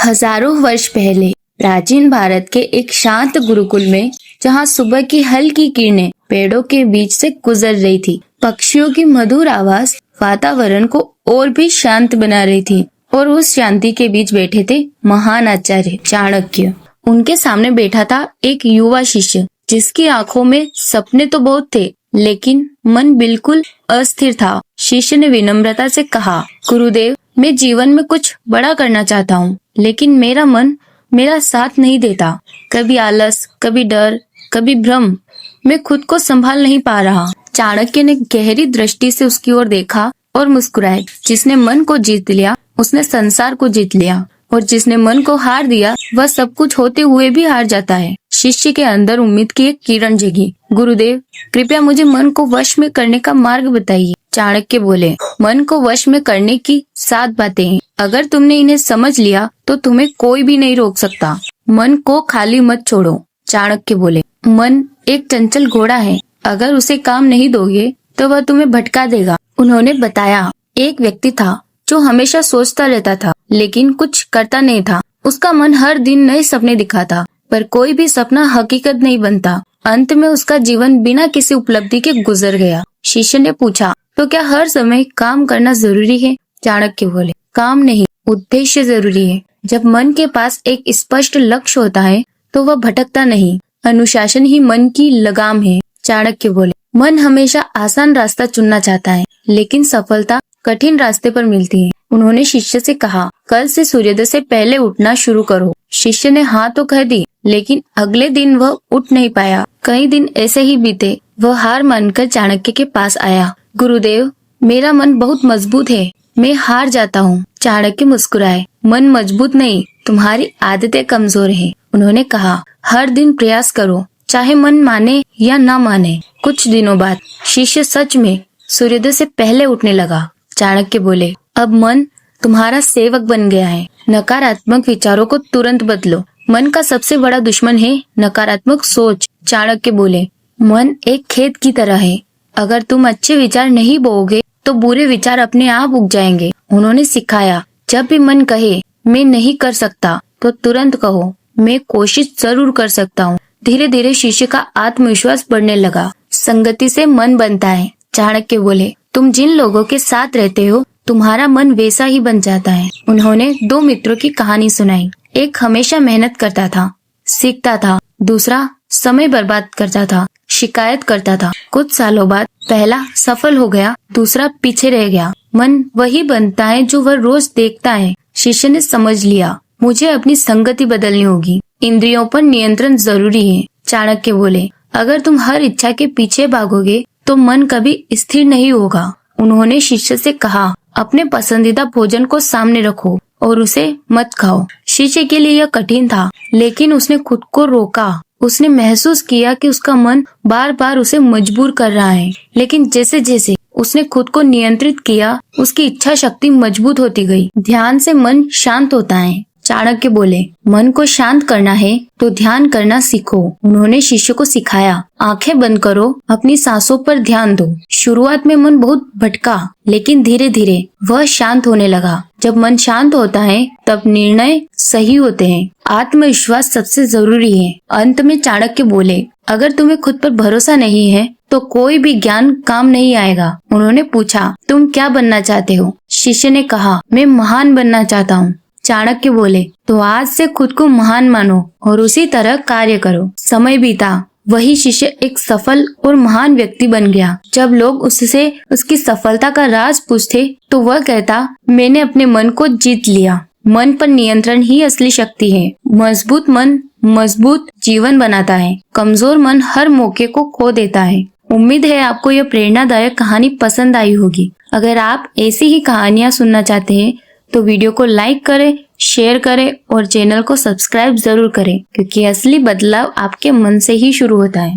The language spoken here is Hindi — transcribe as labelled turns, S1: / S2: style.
S1: हजारों वर्ष पहले प्राचीन भारत के एक शांत गुरुकुल में, जहाँ सुबह की हल्की किरणें पेड़ों के बीच से गुजर रही थी, पक्षियों की मधुर आवाज वातावरण को और भी शांत बना रही थी। और उस शांति के बीच बैठे थे महान आचार्य चाणक्य। उनके सामने बैठा था एक युवा शिष्य, जिसकी आंखों में सपने तो बहुत थे, लेकिन मन बिल्कुल अस्थिर था। शिष्य ने विनम्रता से कहा, गुरुदेव, मैं जीवन में कुछ बड़ा करना चाहता हूँ, लेकिन मेरा मन मेरा साथ नहीं देता। कभी आलस, कभी डर, कभी भ्रम। मैं खुद को संभाल नहीं पा रहा। चाणक्य ने गहरी दृष्टि से उसकी ओर देखा और मुस्कुराए। जिसने मन को जीत लिया, उसने संसार को जीत लिया, और जिसने मन को हार दिया, वह सब कुछ होते हुए भी हार जाता है। शिष्य के अंदर उम्मीद की एक किरण जगी। गुरुदेव, कृपया मुझे मन को वश में करने का मार्ग बताइए। चाणक्य बोले, मन को वश में करने की 7 बातें हैं। अगर तुमने इन्हें समझ लिया तो तुम्हें कोई भी नहीं रोक सकता। मन को खाली मत छोड़ो। चाणक्य बोले, मन एक चंचल घोड़ा है, अगर उसे काम नहीं दोगे तो वह तुम्हें भटका देगा। उन्होंने बताया, एक व्यक्ति था जो हमेशा सोचता रहता था, लेकिन कुछ करता नहीं था। उसका मन हर दिन नए सपने दिखाता, पर कोई भी सपना हकीकत नहीं बनता। अंत में उसका जीवन बिना किसी उपलब्धि के गुजर गया। शिष्य ने पूछा, तो क्या हर समय काम करना जरूरी है? चाणक्य बोले, काम नहीं, उद्देश्य जरूरी है। जब मन के पास एक स्पष्ट लक्ष्य होता है तो वह भटकता नहीं। अनुशासन ही मन की लगाम है। चाणक्य बोले, मन हमेशा आसान रास्ता चुनना चाहता है, लेकिन सफलता कठिन रास्ते पर मिलती है। उन्होंने शिष्य से कहा, कल से सूर्योदय से पहले उठना शुरू करो। शिष्य ने हाँ तो कह दी, लेकिन अगले दिन वह उठ नहीं पाया। कई दिन ऐसे ही बीते। वह हार मानकर चाणक्य के पास आया। गुरुदेव, मेरा मन बहुत मजबूत है, मैं हार जाता हूँ। चाणक्य मुस्कुराए, मन मजबूत नहीं, तुम्हारी आदतें कमजोर हैं। उन्होंने कहा, हर दिन प्रयास करो, चाहे मन माने या ना माने। कुछ दिनों बाद शिष्य सच में सूर्योदय से पहले उठने लगा। चाणक्य बोले, अब मन तुम्हारा सेवक बन गया है। नकारात्मक विचारों को तुरंत बदलो। मन का सबसे बड़ा दुश्मन है नकारात्मक सोच। चाणक्य बोले, मन एक खेत की तरह है, अगर तुम अच्छे विचार नहीं बोओगे तो बुरे विचार अपने आप उग जाएंगे। उन्होंने सिखाया, जब भी मन कहे मैं नहीं कर सकता, तो तुरंत कहो मैं कोशिश जरूर कर सकता हूँ। धीरे धीरे शिष्य का आत्मविश्वास बढ़ने लगा। संगति से मन बनता है। चाणक्य बोले, तुम जिन लोगों के साथ रहते हो, तुम्हारा मन वैसा ही बन जाता है। उन्होंने 2 मित्रों की कहानी सुनाई। एक हमेशा मेहनत करता था, सीखता था। दूसरा समय बर्बाद करता था, शिकायत करता था। कुछ सालों बाद पहला सफल हो गया, दूसरा पीछे रह गया। मन वही बनता है जो वह रोज देखता है। शिष्य ने समझ लिया, मुझे अपनी संगति बदलनी होगी। इंद्रियों पर नियंत्रण जरूरी है। चाणक्य बोले, अगर तुम हर इच्छा के पीछे भागोगे तो मन कभी स्थिर नहीं होगा। उन्होंने शिष्य से कहा, अपने पसंदीदा भोजन को सामने रखो और उसे मत खाओ। शिष्य के लिए यह कठिन था, लेकिन उसने खुद को रोका। उसने महसूस किया कि उसका मन बार बार उसे मजबूर कर रहा है, लेकिन जैसे जैसे उसने खुद को नियंत्रित किया, उसकी इच्छा शक्ति मजबूत होती गई। ध्यान से मन शांत होता है। चाणक्य बोले, मन को शांत करना है तो ध्यान करना सीखो। उन्होंने शिष्य को सिखाया, आंखें बंद करो, अपनी सांसों पर ध्यान दो। शुरुआत में मन बहुत भटका, लेकिन धीरे धीरे वह शांत होने लगा। जब मन शांत होता है तब निर्णय सही होते हैं। आत्मविश्वास सबसे जरूरी है। अंत में चाणक्य बोले, अगर तुम्हें खुद पर भरोसा नहीं है तो कोई भी ज्ञान काम नहीं आएगा। उन्होंने पूछा, तुम क्या बनना चाहते हो? शिष्य ने कहा, मैं महान बनना चाहता हूँ। चाणक्य बोले, तो आज से खुद को महान मानो और उसी तरह कार्य करो। समय बीता, वही शिष्य एक सफल और महान व्यक्ति बन गया। जब लोग उससे उसकी सफलता का राज पूछते तो वह कहता, मैंने अपने मन को जीत लिया। मन पर नियंत्रण ही असली शक्ति है। मजबूत मन मजबूत जीवन बनाता है, कमजोर मन हर मौके को खो देता है। उम्मीद है आपको यह प्रेरणादायक कहानी पसंद आई होगी। अगर आप ऐसी ही कहानियाँ सुनना चाहते हैं तो वीडियो को लाइक करें, शेयर करें और चैनल को सब्सक्राइब जरूर करें, क्योंकि असली बदलाव आपके मन से ही शुरू होता है।